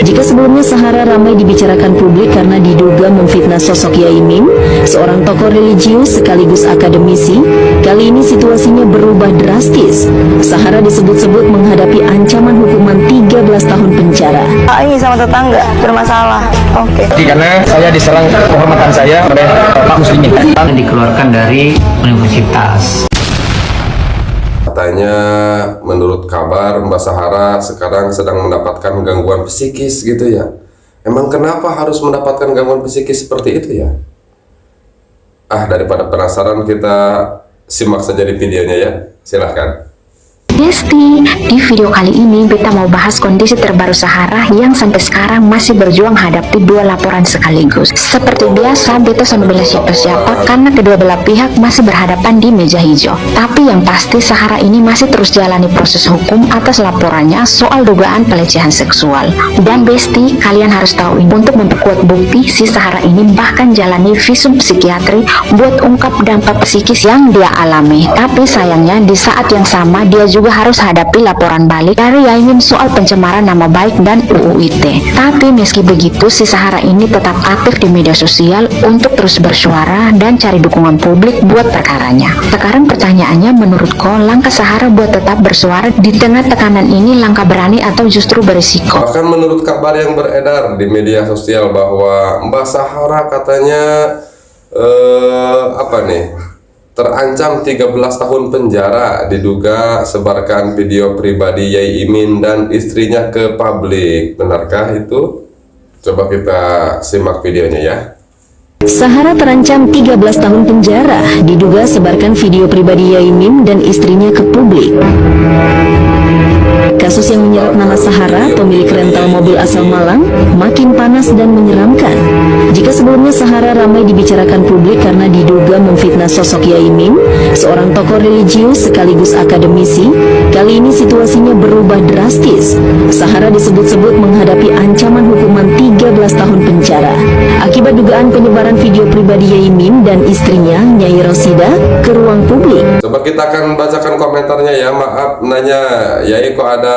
Jika sebelumnya Sahara ramai dibicarakan publik karena diduga memfitnah sosok Yai Mim, seorang tokoh religius sekaligus akademisi, kali ini situasinya berubah drastis. Sahara disebut-sebut menghadapi ancaman hukuman 13 tahun penjara. Ini sama tetangga bermasalah. Oke. Karena saya diserang kehormatan saya oleh Pak Muslimin dan dikeluarkan dari universitas. Katanya menurut kabar Mbak Sahara sekarang sedang mendapatkan gangguan psikis gitu ya. Emang kenapa harus mendapatkan gangguan psikis seperti itu ya? Daripada penasaran, kita simak saja di videonya ya. Silahkan. Besti, di video kali ini beta mau bahas kondisi terbaru Sahara yang sampai sekarang masih berjuang hadapi dua laporan sekaligus. Seperti biasa, beta sama bela siapa-siapa karena kedua belah pihak masih berhadapan di meja hijau. Tapi yang pasti Sahara ini masih terus jalani proses hukum atas laporannya soal dugaan pelecehan seksual. Dan Besti, kalian harus tahu ini, untuk memperkuat bukti, si Sahara ini bahkan jalani visum psikiatri buat ungkap dampak psikis yang dia alami. Tapi sayangnya di saat yang sama dia juga harus hadapi laporan balik dari Yai Mim soal pencemaran nama baik dan UU ITE. Tapi meski begitu, si Sahara ini tetap aktif di media sosial untuk terus bersuara dan cari dukungan publik buat perkaranya. Sekarang pertanyaannya, menurut kau langkah Sahara buat tetap bersuara di tengah tekanan ini langkah berani atau justru berisiko? Bahkan menurut kabar yang beredar di media sosial bahwa Mbak Sahara katanya terancam 13 tahun penjara diduga sebarkan video pribadi Yai Imin dan istrinya ke publik. Benarkah itu? Coba kita simak videonya ya. Sahara terancam 13 tahun penjara diduga sebarkan video pribadi Yai Mim dan istrinya ke publik. Kasus yang menyeret nama Sahara, pemilik rental mobil asal Malang, makin panas dan menyeramkan. Jika sebelumnya Sahara ramai dibicarakan publik karena diduga memfitnah sosok Yai Mim, seorang tokoh religius sekaligus akademisi, kali ini situasinya berubah drastis. Sahara disebut-sebut menghadapi ancaman hukuman 13 tahun penjara akibat dugaan penyebaran video pribadi Yai Mim dan istrinya, Nyai Rosida, ke ruang publik. Coba kita akan bacakan komentarnya ya. Maaf nanya, Yai kok ada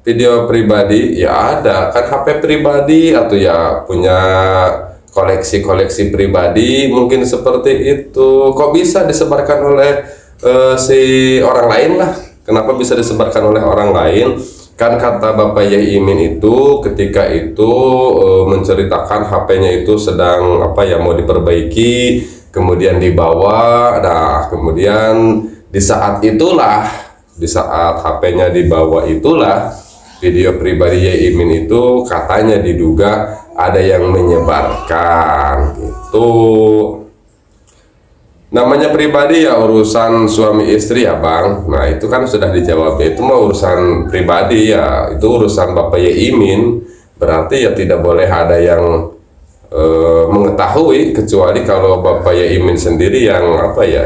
video pribadi? Ya ada, kan HP pribadi atau ya punya koleksi-koleksi pribadi mungkin seperti itu. Kok bisa disebarkan oleh si orang lain lah? Kenapa bisa disebarkan oleh orang lain? Kan kata Bapak Yai Imin itu ketika itu menceritakan HP-nya itu sedang mau diperbaiki, kemudian dibawa. Nah, kemudian di saat HP-nya dibawa itulah video pribadi Yai Imin itu katanya diduga ada yang menyebarkan gitu. Namanya pribadi ya urusan suami istri ya Bang. Nah itu kan sudah dijawab, itu mah urusan pribadi ya, itu urusan Bapak Yai Imin. Berarti ya tidak boleh ada yang mengetahui kecuali kalau Bapak Yai Imin sendiri yang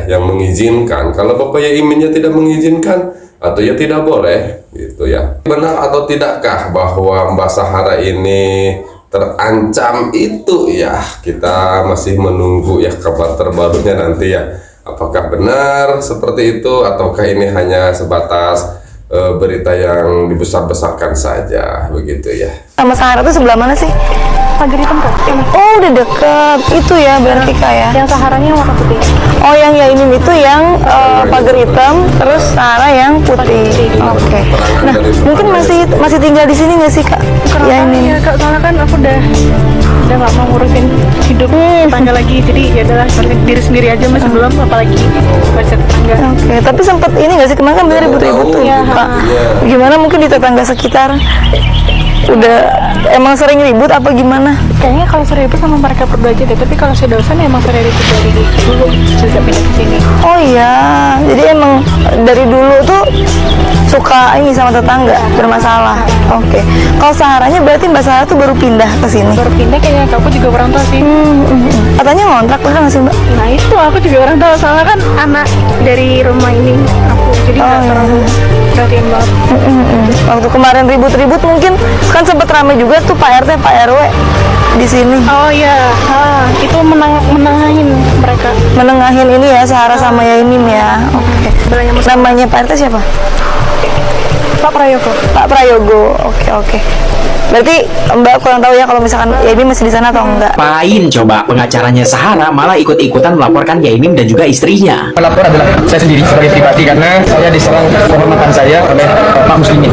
yang mengizinkan. Kalau Bapak Yai Iminnya tidak mengizinkan atau ya tidak boleh gitu ya. Benar atau tidakkah bahwa Mbak Sahara ini terancam itu ya? Kita masih menunggu ya kabar terbarunya nanti ya. Apakah benar seperti itu ataukah ini hanya sebatas berita yang dibesar-besarkan saja begitu ya. Sama Sahara tuh sebelah mana sih? Pagar hitam kok. Oh udah deket itu ya berarti kayak. Yang Saharanya yang warna putih. Oh yang Yai Mim itu yang pagar hitam, terus Sahara yang putih. Oke. Nah mungkin masih tinggal di sini nggak sih Kak? Yai Mim. Ya Kak, soalnya kan aku udah nggak mau ngurusin hidup tetangga lagi, jadi ya udahlah seperti diri sendiri aja masih belum apalagi baca tetangga. Oke, tapi sempat ini nggak sih kemarin kan bener ribut-ribut tuh ya, Pak? Gimana mungkin di tetangga sekitar? Udah emang sering ribut apa gimana? Kayaknya kalau sering ribut sama mereka berdua aja deh, tapi kalau si dosen emang sering ribut dari dulu sejak pindah ke sini. Oh iya, jadi emang dari dulu tuh suka ini sama tetangga bermasalah. Oke. Kalau Saharanya berarti Mbak Sahara tuh baru pindah ke sini. Baru pindah kayaknya, aku juga orang tua sih. Katanya ngontrak bener nggak sih Mbak? Nah itu aku juga orang tua, soalnya kan anak dari rumah ini aku, jadi nggak terlalu perhatian banget. Waktu kemarin ribut-ribut mungkin kan sempet rame juga tuh Pak RT, Pak RW di sini. Oh iya, itu menengahin mereka. Menengahin ini ya Sahara sama Yai Mim ya. Oke. Namanya Pak RT siapa? Pak Prayogo. Pak Prayogo. Oke. Berarti Mbak kurang tahu ya kalau misalkan Yaimim masih di sana atau enggak? Apain coba pengacaranya Sahara malah ikut-ikutan melaporkan Yaimim dan juga istrinya. Pelapor adalah saya sendiri sebagai pribadi karena saya diserang kehormatan saya oleh Pak Muslimin.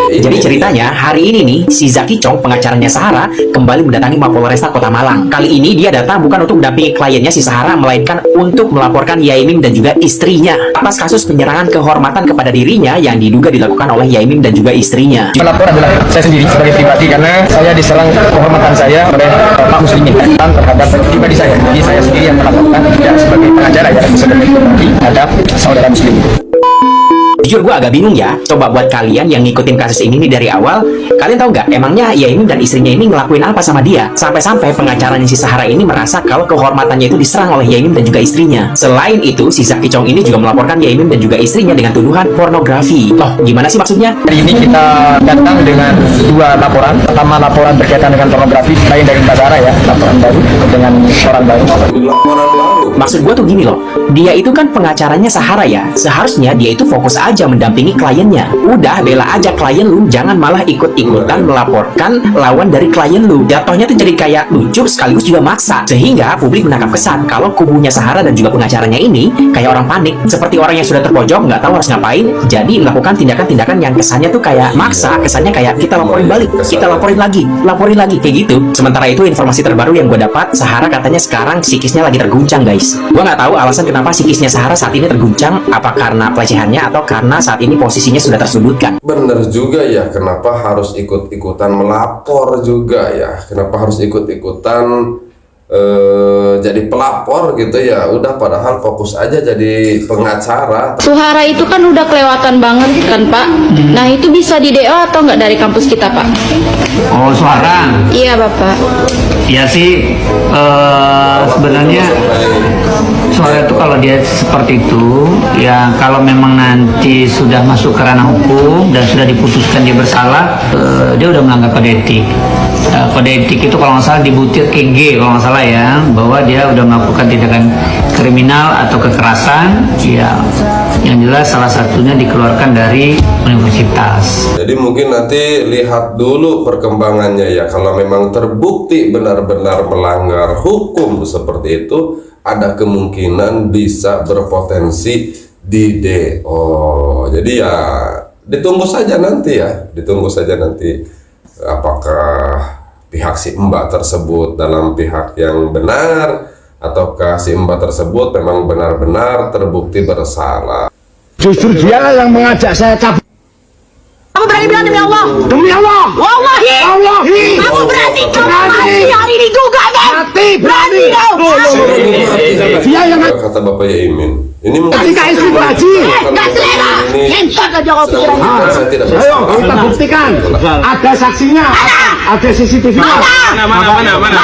Jadi ceritanya hari ini nih si Zaki Chong pengacaranya Sahara kembali mendatangi Mapolresta Kota Malang. Kali ini dia datang bukan untuk mendampingi kliennya si Sahara melainkan untuk melaporkan Yaimim dan juga istrinya atas kasus penyerangan kehormatan kepada dirinya yang diduga dilakukan oleh Yaimim dan juga istrinya. Pelapor adalah saya sendiri sebagai pribadi karena saya diserang kehormatan saya oleh Pak Muslimin terhadap pribadi saya. Jadi saya sendiri yang melaporkan ya sebagai pengacara ya sebagai pribadi terhadap saudara Muslim. Jujur gue agak bingung ya. Coba buat kalian yang ngikutin kasus ini nih dari awal, kalian tahu nggak emangnya Yaimim dan istrinya ini ngelakuin apa sama dia? Sampai-sampai pengacaranya si Sahara ini merasa kalau kehormatannya itu diserang oleh Yaimim dan juga istrinya. Selain itu, si Zaki Chong ini juga melaporkan Yaimim dan juga istrinya dengan tuduhan pornografi. Loh, gimana sih maksudnya? Hari ini kita datang dengan dua laporan. Pertama laporan berkaitan dengan pornografi, lain dari Mbak Sarah ya, laporan baru dengan orang baru. Laporan baru. Maksud gue tuh gini loh, dia itu kan pengacaranya Sahara ya. Seharusnya dia itu fokus aja mendampingi kliennya. Udah bela aja klien lu, jangan malah ikut-ikutan melaporkan lawan dari klien lu. Jatuhnya tuh jadi kayak lucu sekaligus juga maksa. Sehingga publik menangkap kesan kalau kubunya Sahara dan juga pengacaranya ini kayak orang panik, seperti orang yang sudah terpojok nggak tahu harus ngapain, jadi melakukan tindakan-tindakan yang kesannya tuh kayak maksa, kesannya kayak kita laporin balik, kita laporin lagi kayak gitu. Sementara itu informasi terbaru yang gue dapat, Sahara katanya sekarang psikisnya lagi terguncang guys. Gue nggak tahu alasan kenapa psikisnya Sahara saat ini terguncang, apa karena pelecehannya atau karena saat ini posisinya sudah tersudutkan. Bener juga ya, kenapa harus ikut-ikutan melapor juga ya? Kenapa harus ikut-ikutan jadi pelapor gitu ya? Udah padahal fokus aja jadi pengacara. Suhara itu kan udah kelewatan banget kan Pak. Nah itu bisa di DO atau nggak dari kampus kita Pak? Oh, Suhara. Iya Bapak. Ya sih, sebenarnya Suhara itu kalau dia seperti itu, ya kalau memang nanti sudah masuk ke ranah hukum dan sudah diputuskan dia bersalah, dia udah melanggar kode etik. Kode etik itu kalau nggak salah di butir KG kalau nggak salah ya, bahwa dia udah melakukan tindakan kriminal atau kekerasan, ya yang jelas salah satunya dikeluarkan dari universitas. Jadi mungkin nanti lihat dulu perkembangannya ya. Kalau memang terbukti benar-benar melanggar hukum seperti itu, ada kemungkinan bisa berpotensi di DO. Jadi ya ditunggu saja nanti ya, ditunggu saja nanti apakah pihak si Mbak tersebut dalam pihak yang benar ataukah si Mbak tersebut memang benar-benar terbukti bersalah. Justru dia yang mengajak saya cabut. Kamu berani bilang demi Allah? Demi Allah. Wallahi. Wallahi. Kamu berani mati hari ini juga kan? Mati berani. Dia yang kata Bapak Yaimim. Ini ketika istri haji. Gak selera. Ngentot aja kau pikiran. Saya tidak Ayo kita buktikan. Ada saksinya. Ada CCTV-nya. Mana?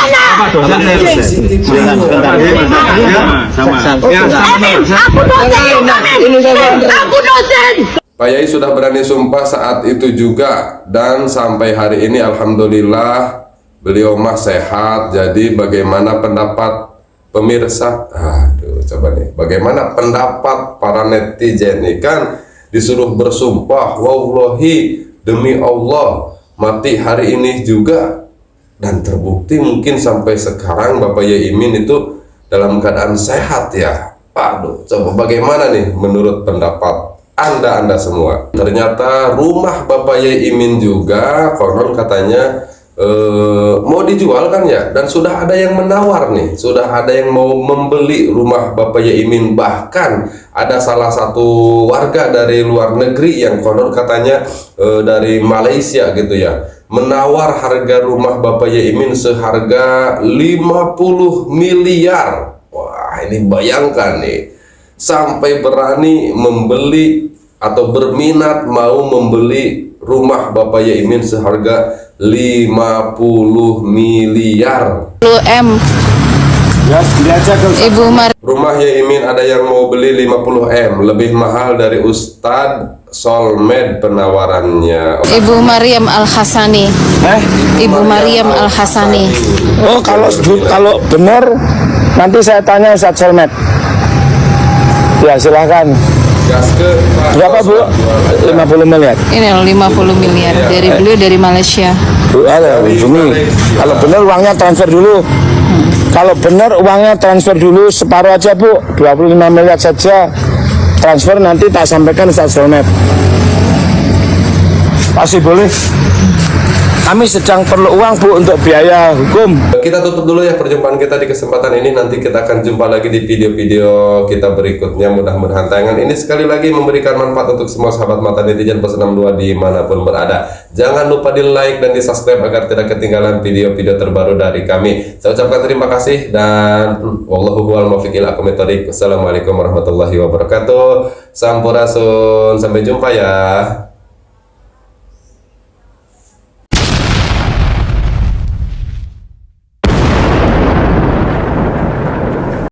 Aku dosen. Pak Yai sudah berani sumpah saat itu juga, dan sampai hari ini alhamdulillah beliau mah sehat. Jadi bagaimana pendapat pemirsa? Aduh, coba nih, bagaimana pendapat para netizen nih? Kan disuruh bersumpah, wallahi demi Allah mati hari ini juga, dan terbukti mungkin sampai sekarang Bapak Yaimim itu dalam keadaan sehat ya. Aduh, coba bagaimana nih menurut pendapat Anda semua? Ternyata rumah Bapak Yaimim juga konon katanya mau dijual kan ya, dan sudah ada yang menawar nih, sudah ada yang mau membeli rumah Bapak Yaimim. Bahkan ada salah satu warga dari luar negeri yang konon katanya dari Malaysia gitu ya, menawar harga rumah Bapak Yaimim seharga 50 miliar. Wah, ini bayangkan nih, sampai berani membeli atau berminat mau membeli rumah Bapak Yaimim seharga 50 miliar. M. Ya, Ibu Rumah Yaimim ada yang mau beli 50 M, lebih mahal dari Ustadz Solmed penawarannya. Ibu Maryam Al-Hasani. Ibu Maryam Al-Hasani. Oh, kalau benar nanti saya tanya Ustadz Solmed. Ya, silakan. gas ke Pak. Berapa Bu? 50 miliar. Ini loh 50 miliar dari beliau dari Malaysia. Bu, ini kalau benar uangnya transfer dulu. Kalau benar uangnya transfer dulu separuh aja Bu, 25 miliar saja. Transfer nanti tak sampaikan Ustaz Ronet. Pasti boleh. Kami sedang perlu uang Bu untuk biaya hukum. Kita tutup dulu ya perjumpaan kita di kesempatan ini. Nanti kita akan jumpa lagi di video-video kita berikutnya. Mudah-mudahan tayangan ini sekali lagi memberikan manfaat untuk semua sahabat mata netizen plus 62 dimanapun berada. Jangan lupa di like dan di subscribe agar tidak ketinggalan video-video terbaru dari kami. Saya ucapkan terima kasih dan wallahu huwal muwaffiq ila aqwamit thoriq. Wassalamualaikum warahmatullahi wabarakatuh. Sampurasun, sampai jumpa ya.